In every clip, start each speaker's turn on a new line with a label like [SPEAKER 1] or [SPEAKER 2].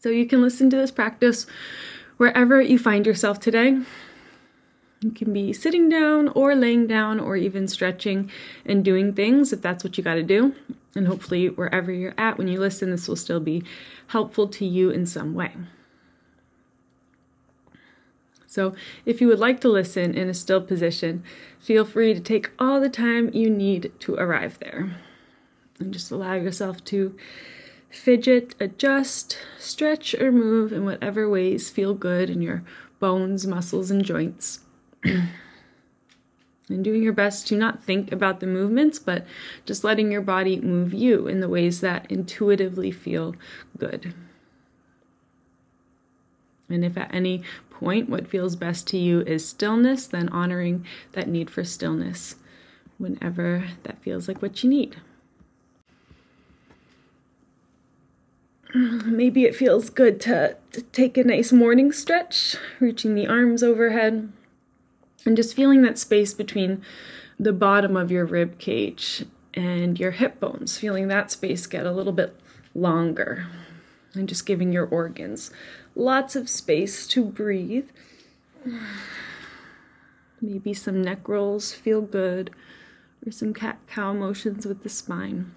[SPEAKER 1] So you can listen to this practice wherever you find yourself today. You can be sitting down or laying down or even stretching and doing things if that's what you got to do. And hopefully wherever you're at when you listen, this will still be helpful to you in some way. So if you would like to listen in a still position, feel free to take all the time you need to arrive there. And just allow yourself to fidget, adjust, stretch, or move in whatever ways feel good in your bones, muscles, and joints. And doing your best to not think about the movements, but just letting your body move you in the ways that intuitively feel good. And if at any point what feels best to you is stillness, then honoring that need for stillness whenever that feels like what you need. Maybe it feels good to take a nice morning stretch, reaching the arms overhead. And just feeling that space between the bottom of your rib cage and your hip bones, feeling that space get a little bit longer. And just giving your organs lots of space to breathe. Maybe some neck rolls feel good, or some cat-cow motions with the spine.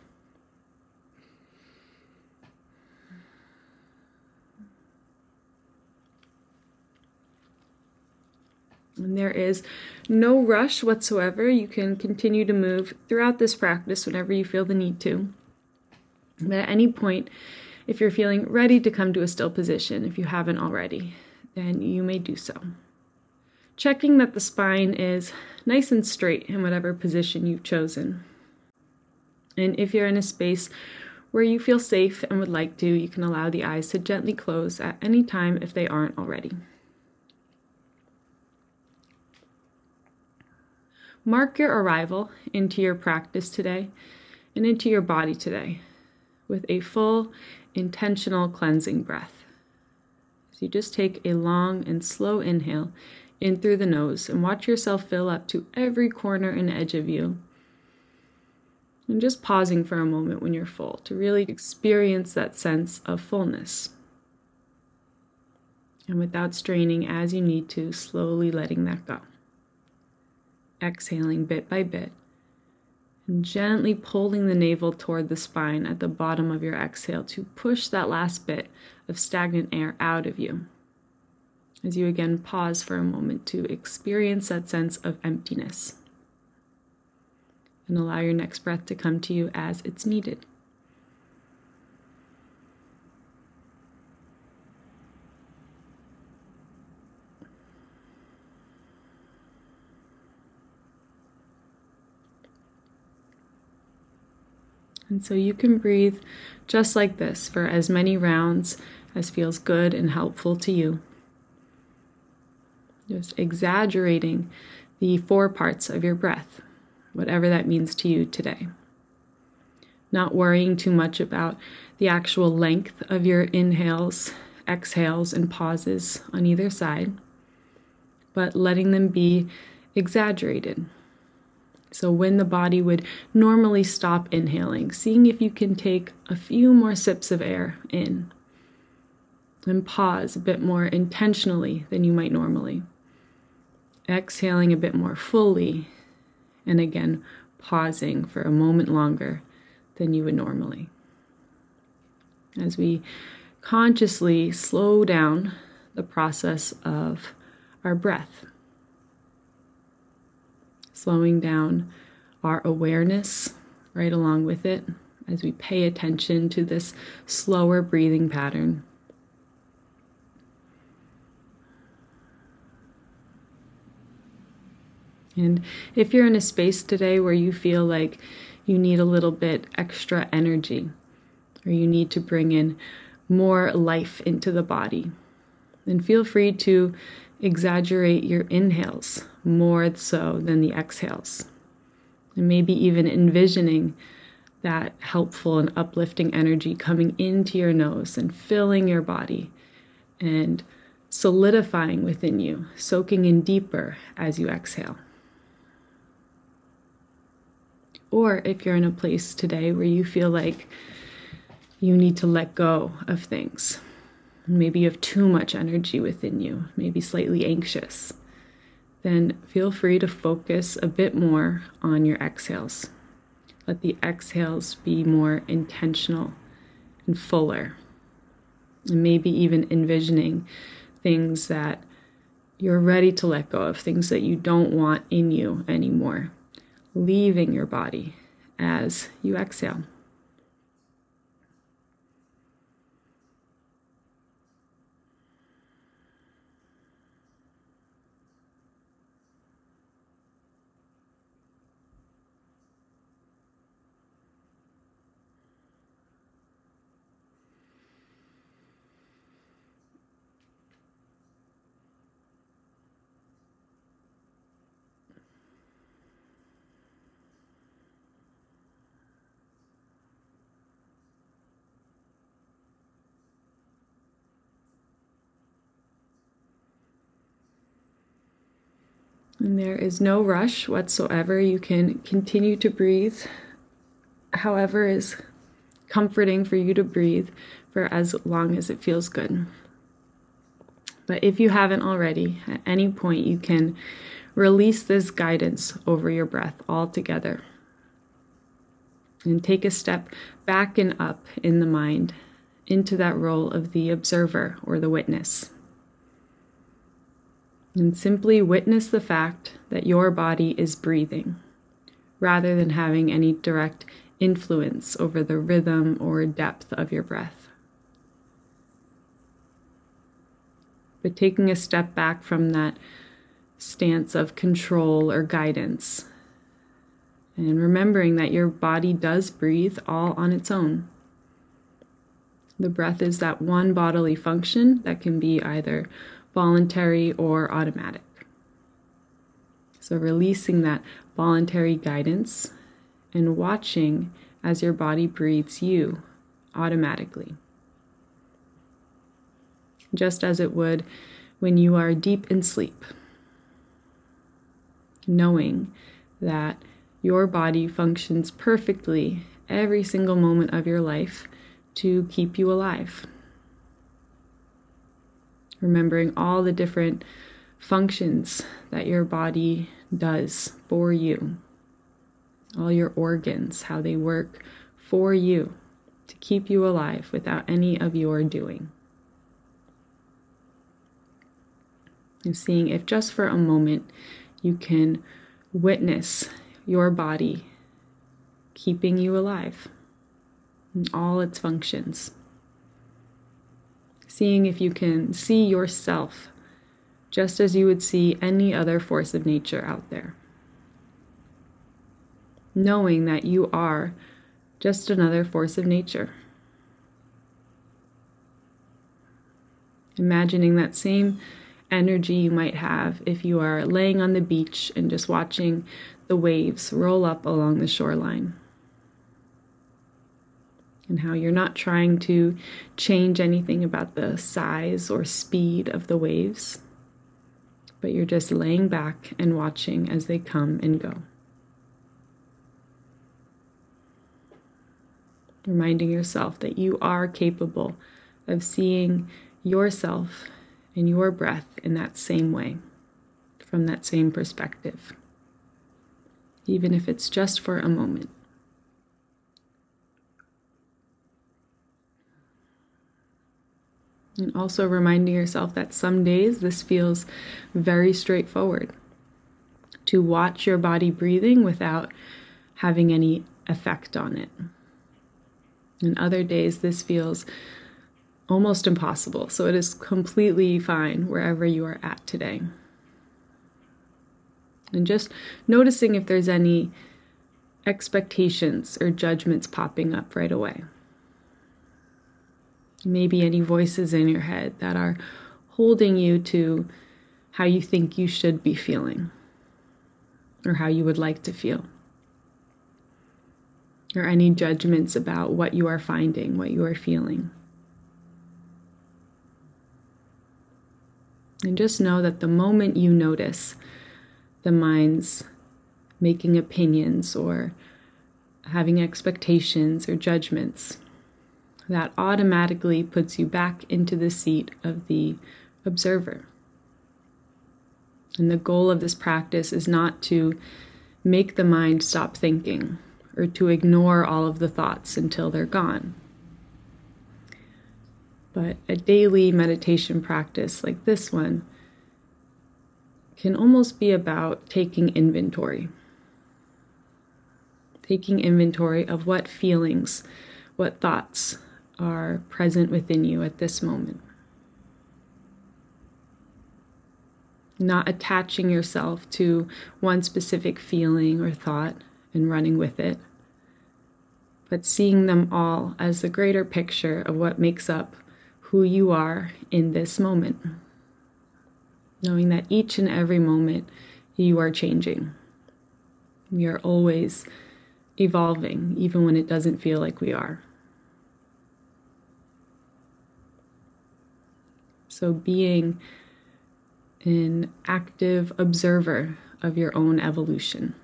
[SPEAKER 1] And there is no rush whatsoever. You can continue to move throughout this practice whenever you feel the need to. But at any point, if you're feeling ready to come to a still position, if you haven't already, then you may do so. Checking that the spine is nice and straight in whatever position you've chosen. And if you're in a space where you feel safe and would like to, you can allow the eyes to gently close at any time if they aren't already. Mark your arrival into your practice today and into your body today with a full, intentional cleansing breath. So you just take a long and slow inhale in through the nose and watch yourself fill up to every corner and edge of you. And just pausing for a moment when you're full to really experience that sense of fullness. And without straining as you need to, slowly letting that go. Exhaling bit by bit, and gently pulling the navel toward the spine at the bottom of your exhale to push that last bit of stagnant air out of you. As you again pause for a moment to experience that sense of emptiness. And allow your next breath to come to you as it's needed. And so you can breathe just like this for as many rounds as feels good and helpful to you. Just exaggerating the 4 parts of your breath, whatever that means to you today. Not worrying too much about the actual length of your inhales, exhales, and pauses on either side, but letting them be exaggerated. So when the body would normally stop inhaling, seeing if you can take a few more sips of air in and pause a bit more intentionally than you might normally. Exhaling a bit more fully, and again, pausing for a moment longer than you would normally. As we consciously slow down the process of our breath. Slowing down our awareness right along with it as we pay attention to this slower breathing pattern. And if you're in a space today where you feel like you need a little bit extra energy, or you need to bring in more life into the body, then feel free to exaggerate your inhales more so than the exhales. And maybe even envisioning that helpful and uplifting energy coming into your nose and filling your body and solidifying within you, soaking in deeper as you exhale. Or if you're in a place today where you feel like you need to let go of things, maybe you have too much energy within you, maybe slightly anxious, then feel free to focus a bit more on your exhales. Let the exhales be more intentional and fuller, and maybe even envisioning things that you're ready to let go of, things that you don't want in you anymore, leaving your body as you exhale. And there is no rush whatsoever. You can continue to breathe however is comforting for you to breathe for as long as it feels good. But if you haven't already, at any point you can release this guidance over your breath altogether and take a step back and up in the mind into that role of the observer or the witness. And simply witness the fact that your body is breathing, rather than having any direct influence over the rhythm or depth of your breath. But taking a step back from that stance of control or guidance, and remembering that your body does breathe all on its own. The breath is that one bodily function that can be either voluntary or automatic. So releasing that voluntary guidance and watching as your body breathes you automatically. Just as it would when you are deep in sleep. Knowing that your body functions perfectly every single moment of your life to keep you alive. Remembering all the different functions that your body does for you. All your organs, how they work for you to keep you alive without any of your doing. And seeing if just for a moment you can witness your body keeping you alive in all its functions. Seeing if you can see yourself just as you would see any other force of nature out there. Knowing that you are just another force of nature. Imagining that same energy you might have if you are laying on the beach and just watching the waves roll up along the shoreline. And how you're not trying to change anything about the size or speed of the waves, but you're just laying back and watching as they come and go. Reminding yourself that you are capable of seeing yourself and your breath in that same way, from that same perspective, even if it's just for a moment. And also reminding yourself that some days this feels very straightforward. To watch your body breathing without having any effect on it. And other days this feels almost impossible. So it is completely fine wherever you are at today. And just noticing if there's any expectations or judgments popping up right away. Maybe any voices in your head that are holding you to how you think you should be feeling or how you would like to feel. Or any judgments about what you are finding, what you are feeling. And just know that the moment you notice the mind's making opinions or having expectations or judgments, That automatically puts you back into the seat of the observer. And the goal of this practice is not to make the mind stop thinking or to ignore all of the thoughts until they're gone. But a daily meditation practice like this one can almost be about taking inventory. Taking inventory of what feelings, what thoughts are present within you at this moment. Not attaching yourself to one specific feeling or thought and running with it, but seeing them all as the greater picture of what makes up who you are in this moment. Knowing that each and every moment you are changing. We are always evolving, even when it doesn't feel like we are. So being an active observer of your own evolution.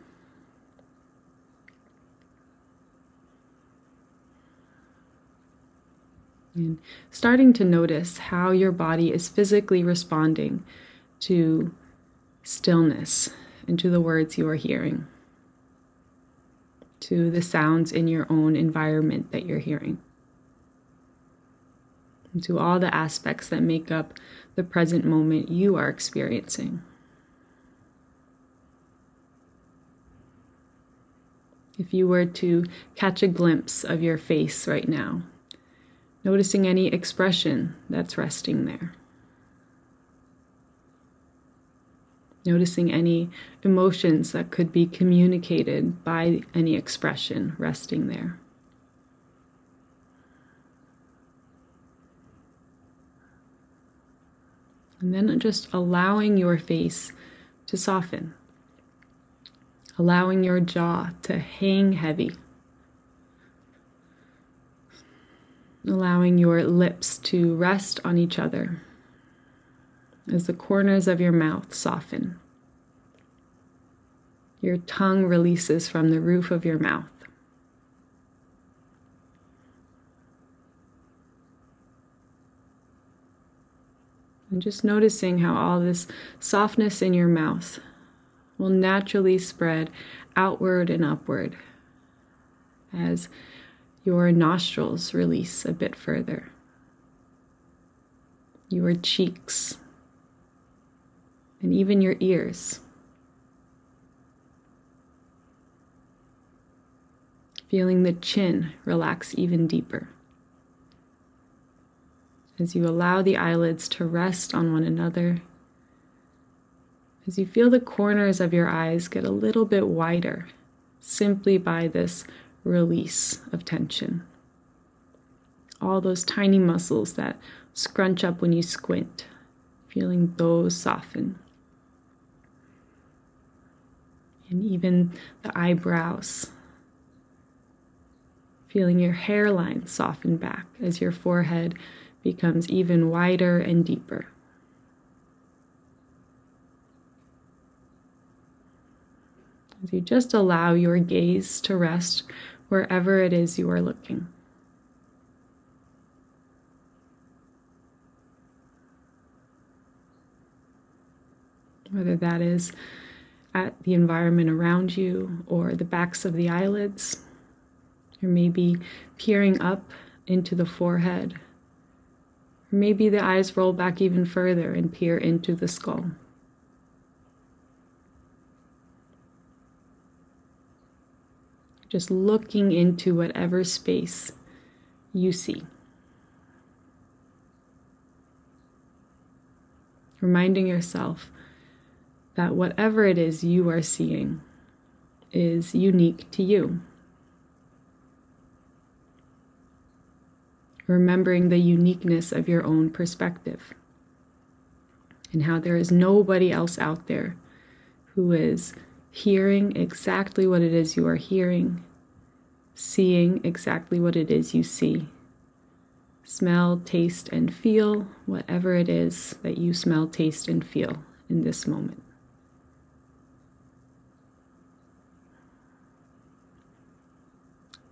[SPEAKER 1] And starting to notice how your body is physically responding to stillness and to the words you are hearing, to the sounds in your own environment that you're hearing, and to all the aspects that make up the present moment you are experiencing. If you were to catch a glimpse of your face right now, noticing any expression that's resting there. Noticing any emotions that could be communicated by any expression resting there. And then just allowing your face to soften. Allowing your jaw to hang heavy. Allowing your lips to rest on each other as the corners of your mouth soften. Your tongue releases from the roof of your mouth. And just noticing how all this softness in your mouth will naturally spread outward and upward as your nostrils release a bit further. Your cheeks, and even your ears. Feeling the chin relax even deeper. As you allow the eyelids to rest on one another, as you feel the corners of your eyes get a little bit wider, simply by this release of tension. All those tiny muscles that scrunch up when you squint, feeling those soften. And even the eyebrows, feeling your hairline soften back as your forehead becomes even wider and deeper. As you just allow your gaze to rest wherever it is you are looking. Whether that is at the environment around you or the backs of the eyelids, or maybe peering up into the forehead, or maybe the eyes roll back even further and peer into the skull. Just looking into whatever space you see. Reminding yourself that whatever it is you are seeing is unique to you. Remembering the uniqueness of your own perspective and how there is nobody else out there who is hearing exactly what it is you are hearing, seeing exactly what it is you see. Smell, taste, and feel whatever it is that you smell, taste, and feel in this moment.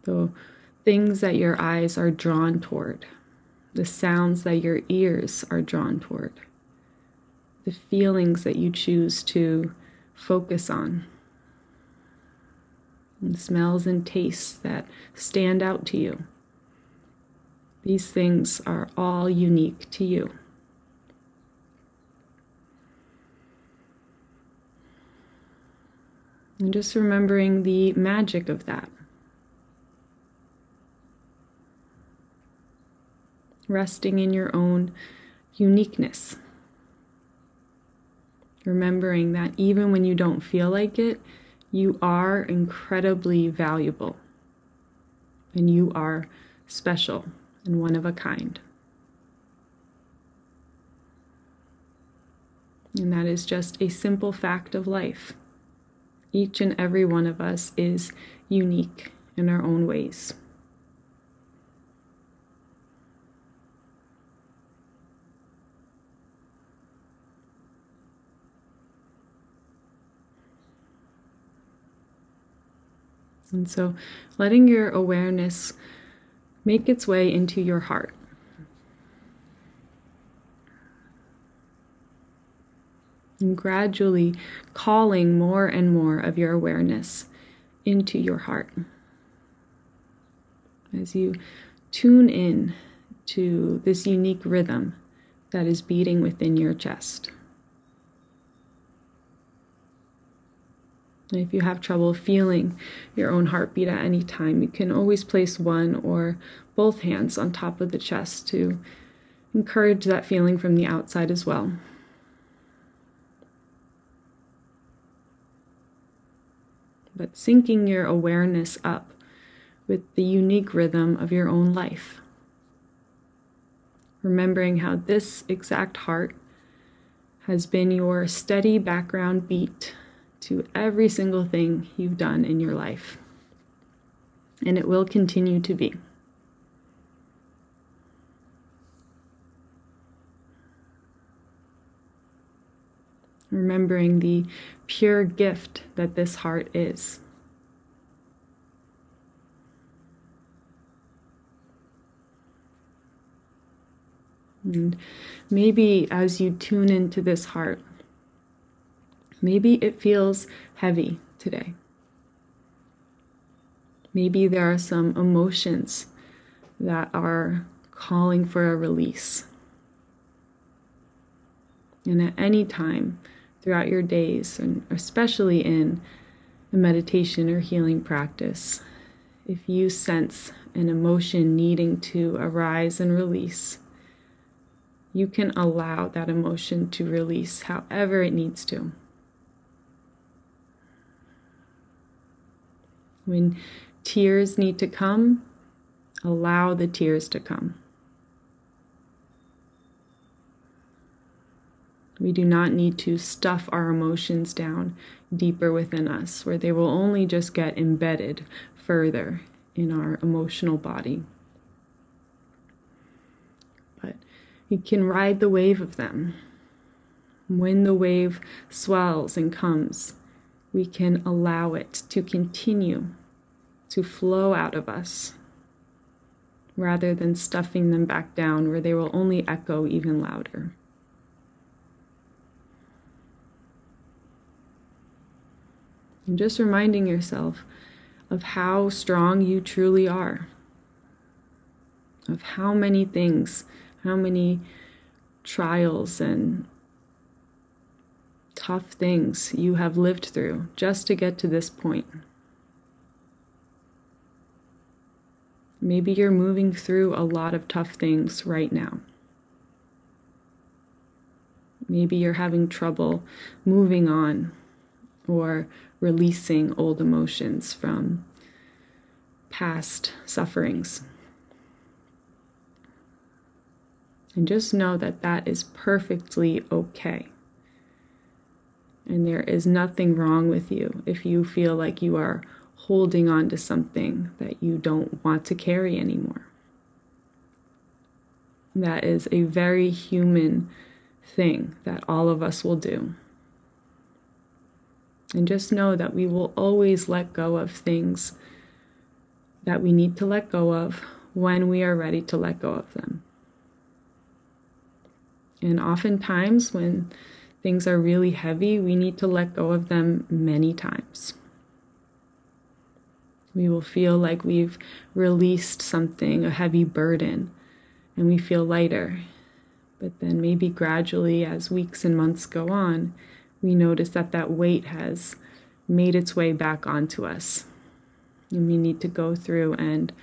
[SPEAKER 1] So things that your eyes are drawn toward, the sounds that your ears are drawn toward, the feelings that you choose to focus on, and smells and tastes that stand out to you. These things are all unique to you. And just remembering the magic of that. Resting in your own uniqueness. Remembering that even when you don't feel like it, you are incredibly valuable. And you are special and one of a kind. And that is just a simple fact of life. Each and every one of us is unique in our own ways. And so letting your awareness make its way into your heart. And gradually calling more and more of your awareness into your heart. As you tune in to this unique rhythm that is beating within your chest. And if you have trouble feeling your own heartbeat at any time, you can always place one or both hands on top of the chest to encourage that feeling from the outside as well. But syncing your awareness up with the unique rhythm of your own life. Remembering how this exact heart has been your steady background beat to every single thing you've done in your life. And it will continue to be. Remembering the pure gift that this heart is. And maybe as you tune into this heart, maybe it feels heavy today. Maybe there are some emotions that are calling for a release. And at any time throughout your days, and especially in a meditation or healing practice, if you sense an emotion needing to arise and release, you can allow that emotion to release however it needs to. When tears need to come, allow the tears to come. We do not need to stuff our emotions down deeper within us, where they will only just get embedded further in our emotional body. But you can ride the wave of them. When the wave swells and comes, we can allow it to continue to flow out of us, rather than stuffing them back down where they will only echo even louder. And just reminding yourself of how strong you truly are, of how many things, how many trials and tough things you have lived through just to get to this point. Maybe you're moving through a lot of tough things right now. Maybe you're having trouble moving on or releasing old emotions from past sufferings. And just know that that is perfectly okay. And there is nothing wrong with you if you feel like you are holding on to something that you don't want to carry anymore. That is a very human thing that all of us will do. And just know that we will always let go of things that we need to let go of when we are ready to let go of them. And oftentimes when things are really heavy, we need to let go of them many times. We will feel like we've released something, a heavy burden, and we feel lighter. But then maybe gradually, as weeks and months go on, we notice that that weight has made its way back onto us. And we need to go through and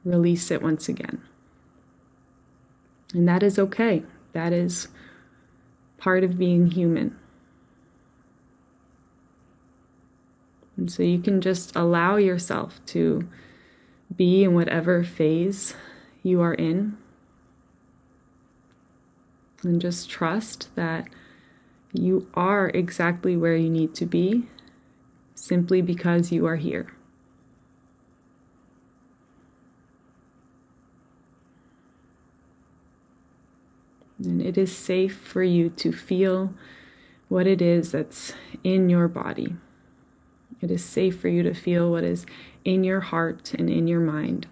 [SPEAKER 1] release it once again. And that is okay. That is part of being human. And so you can just allow yourself to be in whatever phase you are in. And just trust that you are exactly where you need to be simply because you are here. And it is safe for you to feel what it is that's in your body. It is safe for you to feel what is in your heart and in your mind.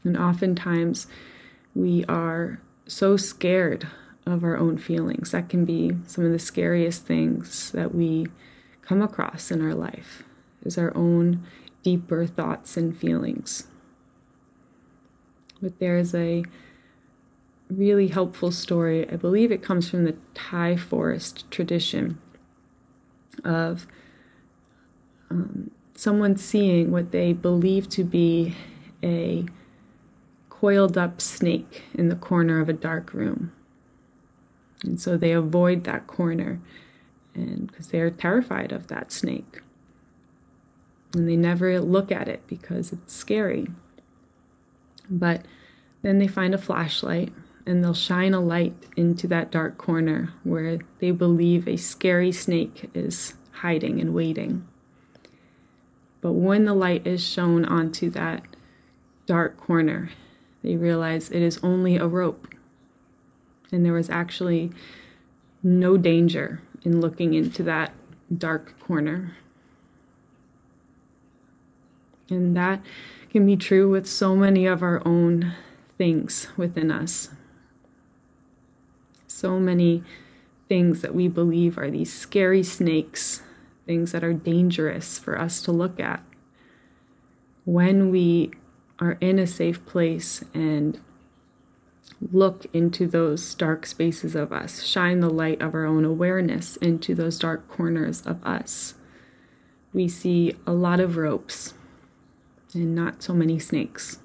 [SPEAKER 1] And oftentimes we are so scared of our own feelings. That can be some of the scariest things that we come across in our life, is our own deeper thoughts and feelings. But there's a really helpful story. I believe it comes from the Thai forest tradition of someone seeing what they believe to be a coiled up snake in the corner of a dark room. And so they avoid that corner, and because they are terrified of that snake. And they never look at it because it's scary. But then they find a flashlight and they'll shine a light into that dark corner where they believe a scary snake is hiding and waiting. But when the light is shown onto that dark corner, they realize it is only a rope. And there was actually no danger in looking into that dark corner. And that can be true with so many of our own things within us. So many things that we believe are these scary snakes, things that are dangerous for us to look at. When we are in a safe place and look into those dark spaces of us, shine the light of our own awareness into those dark corners of us, we see a lot of ropes and not so many snakes.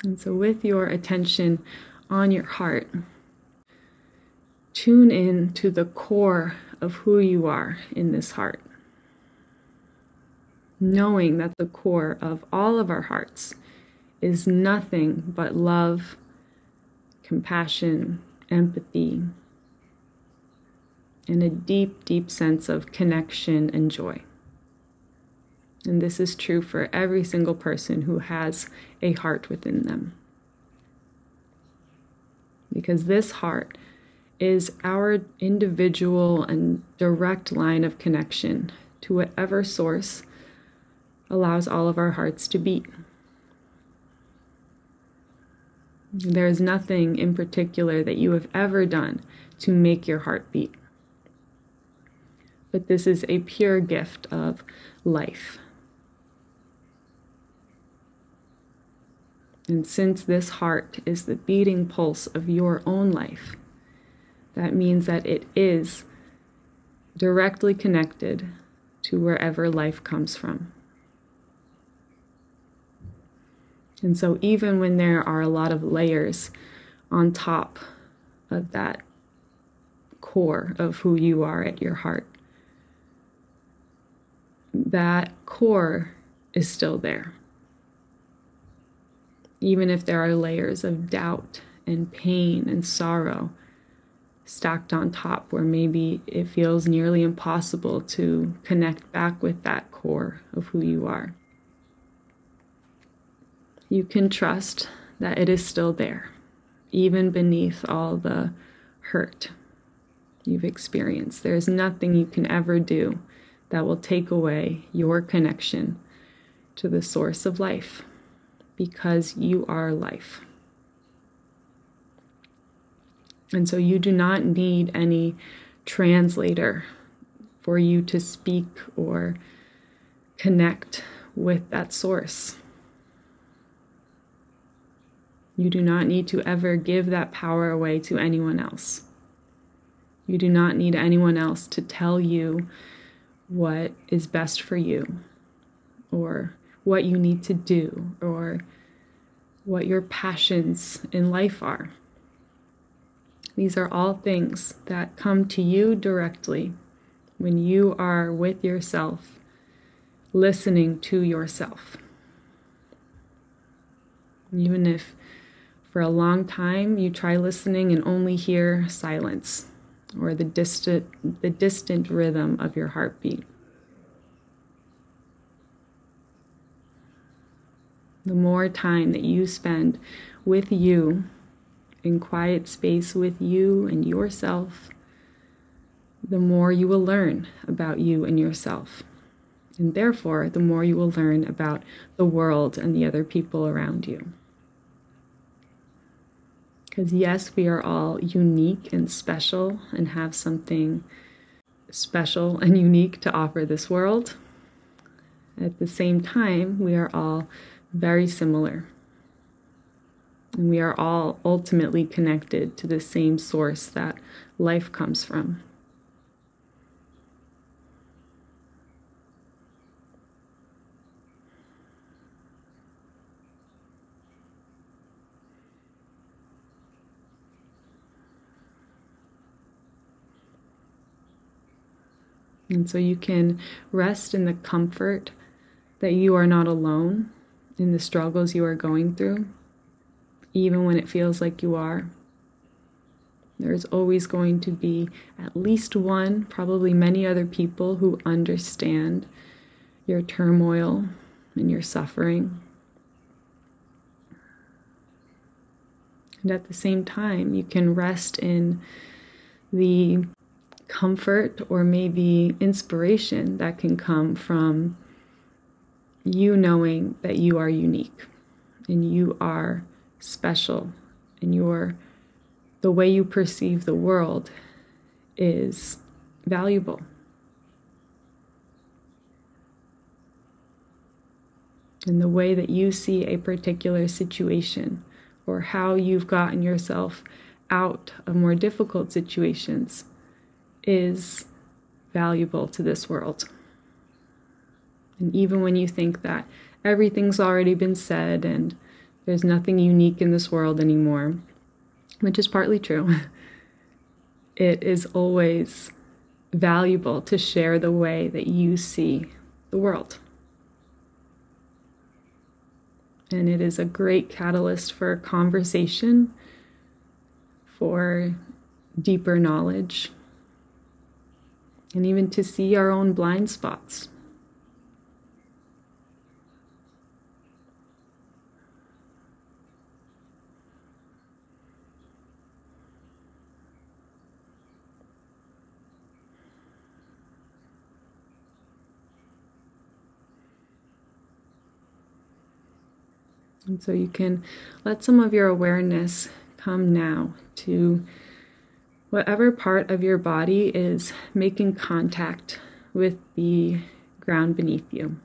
[SPEAKER 1] And so with your attention on your heart, tune in to the core of who you are in this heart. Knowing that the core of all of our hearts is nothing but love, compassion, empathy, and a deep, deep sense of connection and joy. And this is true for every single person who has a heart within them. Because this heart is our individual and direct line of connection to whatever source allows all of our hearts to beat. There is nothing in particular that you have ever done to make your heart beat. But this is a pure gift of life. And since this heart is the beating pulse of your own life, that means that it is directly connected to wherever life comes from. And so even when there are a lot of layers on top of that core of who you are at your heart, that core is still there. Even if there are layers of doubt and pain and sorrow, stacked on top, where maybe it feels nearly impossible to connect back with that core of who you are. You can trust that it is still there, even beneath all the hurt you've experienced. There is nothing you can ever do that will take away your connection to the source of life, because you are life. And so you do not need any translator for you to speak or connect with that source. You do not need to ever give that power away to anyone else. You do not need anyone else to tell you what is best for you, or what you need to do, or what your passions in life are. These are all things that come to you directly when you are with yourself, listening to yourself. Even if for a long time you try listening and only hear silence or the distant rhythm of your heartbeat. The more time that you spend with you, in quiet space with you and yourself, the more you will learn about you and yourself. And therefore, the more you will learn about the world and the other people around you. Because yes, we are all unique and special and have something special and unique to offer this world. At the same time, we are all very similar. And we are all ultimately connected to the same source that life comes from. And so you can rest in the comfort that you are not alone in the struggles you are going through, even when it feels like you are. There's always going to be at least one, probably many other people who understand your turmoil and your suffering. And at the same time, you can rest in the comfort or maybe inspiration that can come from you knowing that you are unique and you are special, and the way you perceive the world is valuable. And the way that you see a particular situation, or how you've gotten yourself out of more difficult situations, is valuable to this world. And even when you think that everything's already been said and there's nothing unique in this world anymore, which is partly true, it is always valuable to share the way that you see the world. And it is a great catalyst for conversation, for deeper knowledge, and even to see our own blind spots. And so you can let some of your awareness come now to whatever part of your body is making contact with the ground beneath you.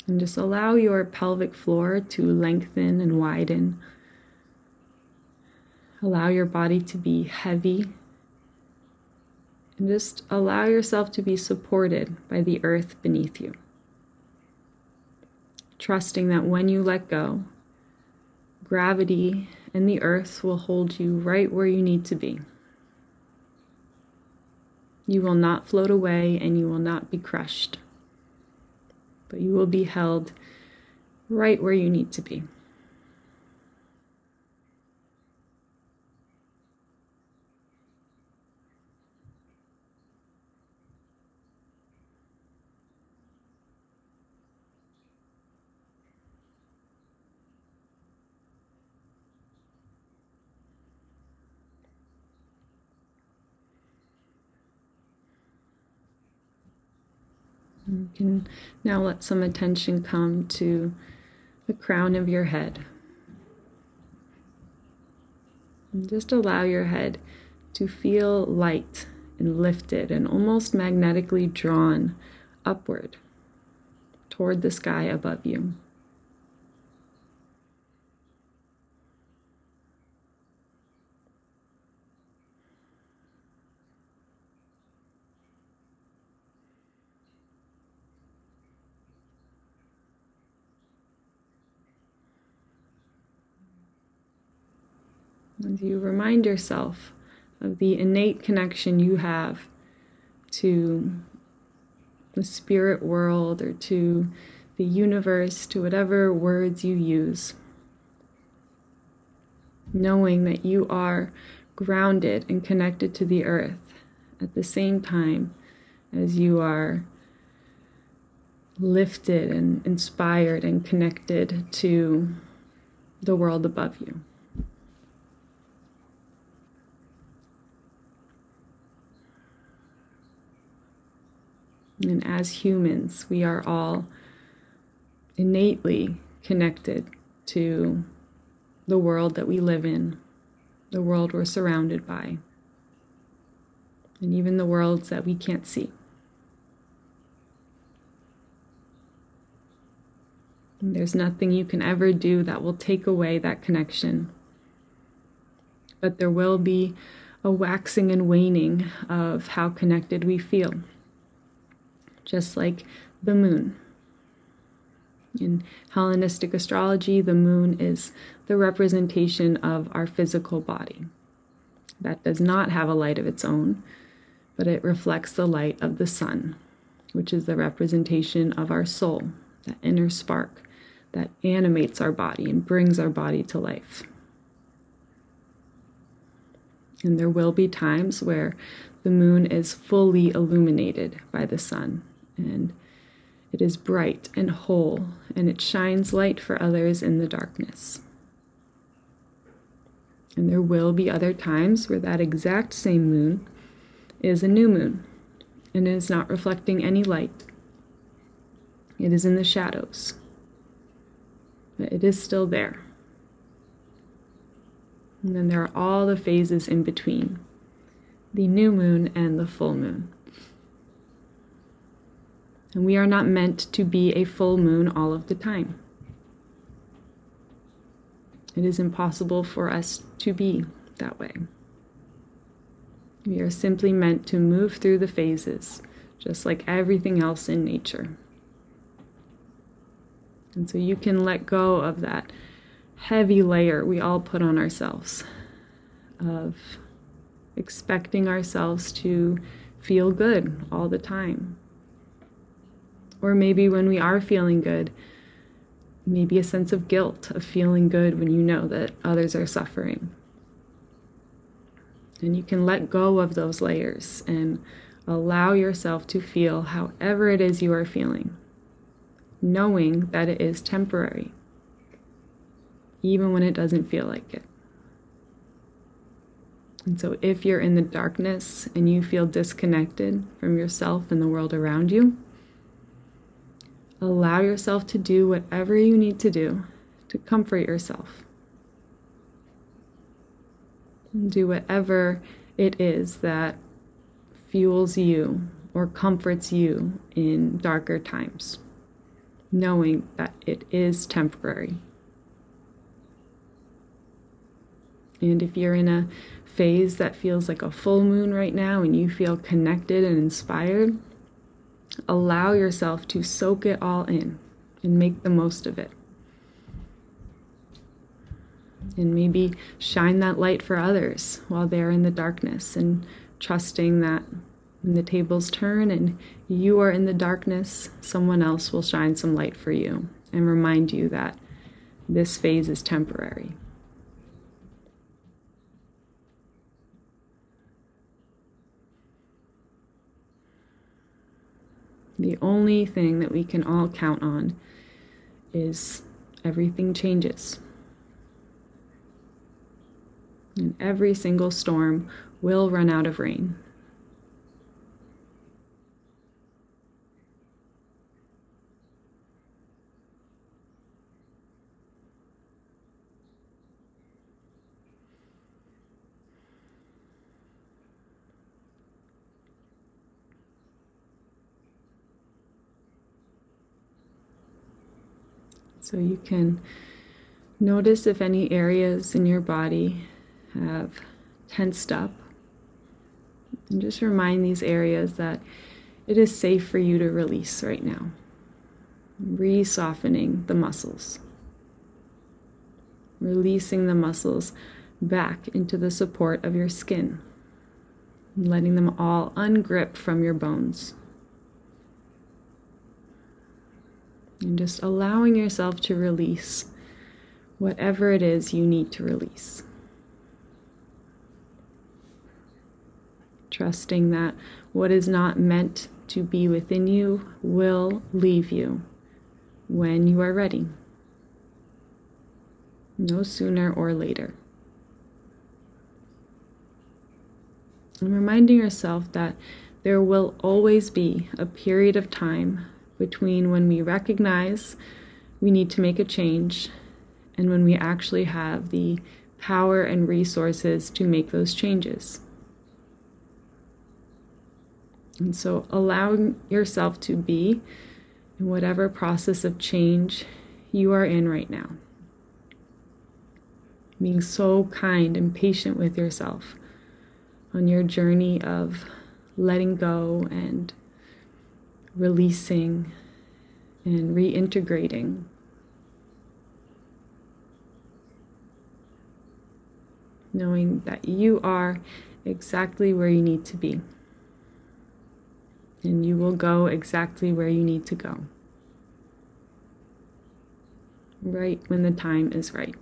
[SPEAKER 1] And just allow your pelvic floor to lengthen and widen. Allow your body to be heavy. And just allow yourself to be supported by the earth beneath you. Trusting that when you let go, gravity and the earth will hold you right where you need to be. You will not float away and you will not be crushed, but you will be held right where you need to be. You can now let some attention come to the crown of your head. And just allow your head to feel light and lifted and almost magnetically drawn upward toward the sky above you. As you remind yourself of the innate connection you have to the spirit world or to the universe, to whatever words you use, knowing that you are grounded and connected to the earth at the same time as you are lifted and inspired and connected to the world above you. And as humans, we are all innately connected to the world that we live in, the world we're surrounded by, and even the worlds that we can't see. And there's nothing you can ever do that will take away that connection. But there will be a waxing and waning of how connected we feel. Just like the moon. In Hellenistic astrology, the moon is the representation of our physical body. That does not have a light of its own, but it reflects the light of the sun, which is the representation of our soul, that inner spark that animates our body and brings our body to life. And there will be times where the moon is fully illuminated by the sun, and it is bright and whole, and it shines light for others in the darkness. And there will be other times where that exact same moon is a new moon, and it is not reflecting any light. It is in the shadows, but it is still there. And then there are all the phases in between, the new moon and the full moon. And we are not meant to be a full moon all of the time. It is impossible for us to be that way. We are simply meant to move through the phases, just like everything else in nature. And so you can let go of that heavy layer we all put on ourselves of expecting ourselves to feel good all the time. Or maybe when we are feeling good, maybe a sense of guilt of feeling good when you know that others are suffering. And you can let go of those layers and allow yourself to feel however it is you are feeling, knowing that it is temporary, even when it doesn't feel like it. And so if you're in the darkness and you feel disconnected from yourself and the world around you, allow yourself to do whatever you need to do to comfort yourself. Do whatever it is that fuels you or comforts you in darker times, knowing that it is temporary. And if you're in a phase that feels like a full moon right now and you feel connected and inspired, allow yourself to soak it all in and make the most of it. And maybe shine that light for others while they're in the darkness, and trusting that when the tables turn and you are in the darkness, someone else will shine some light for you and remind you that this phase is temporary. The only thing that we can all count on is everything changes. And every single storm will run out of rain. So you can notice if any areas in your body have tensed up, and just remind these areas that it is safe for you to release right now. Re-softening the muscles. Releasing the muscles back into the support of your skin. Letting them all ungrip from your bones. And just allowing yourself to release whatever it is you need to release. Trusting that what is not meant to be within you will leave you when you are ready. No sooner or later. And reminding yourself that there will always be a period of time between when we recognize we need to make a change and when we actually have the power and resources to make those changes. And so allowing yourself to be in whatever process of change you are in right now. Being so kind and patient with yourself on your journey of letting go and releasing and reintegrating. Knowing that you are exactly where you need to be. And you will go exactly where you need to go. Right when the time is right.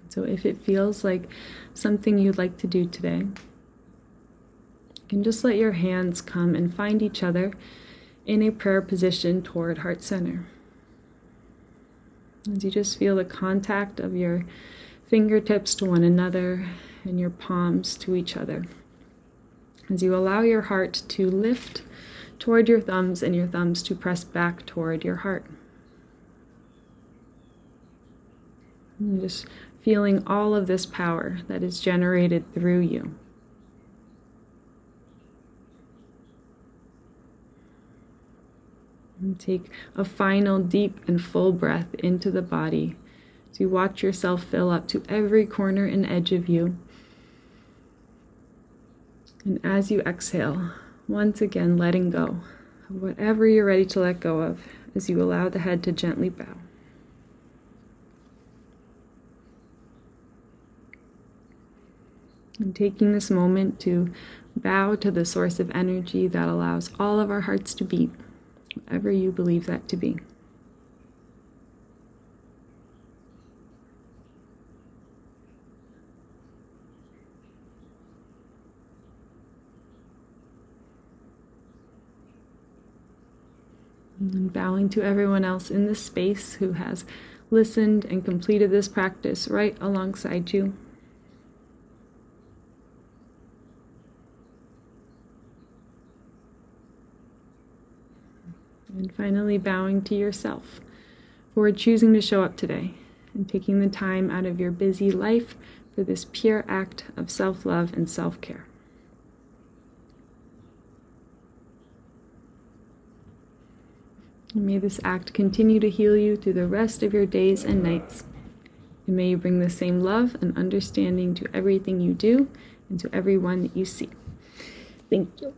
[SPEAKER 1] So if it feels like something you'd like to do today, you can just let your hands come and find each other in a prayer position toward heart center. As you just feel the contact of your fingertips to one another and your palms to each other. As you allow your heart to lift toward your thumbs and your thumbs to press back toward your heart. And just feeling all of this power that is generated through you. And take a final deep and full breath into the body as you watch yourself fill up to every corner and edge of you. And as you exhale, once again letting go of whatever you're ready to let go of as you allow the head to gently bow. And taking this moment to bow to the source of energy that allows all of our hearts to beat, whatever you believe that to be. And bowing to everyone else in this space who has listened and completed this practice right alongside you. And finally, bowing to yourself for choosing to show up today and taking the time out of your busy life for this pure act of self-love and self-care. And may this act continue to heal you through the rest of your days and nights. And may you bring the same love and understanding to everything you do and to everyone that you see. Thank you.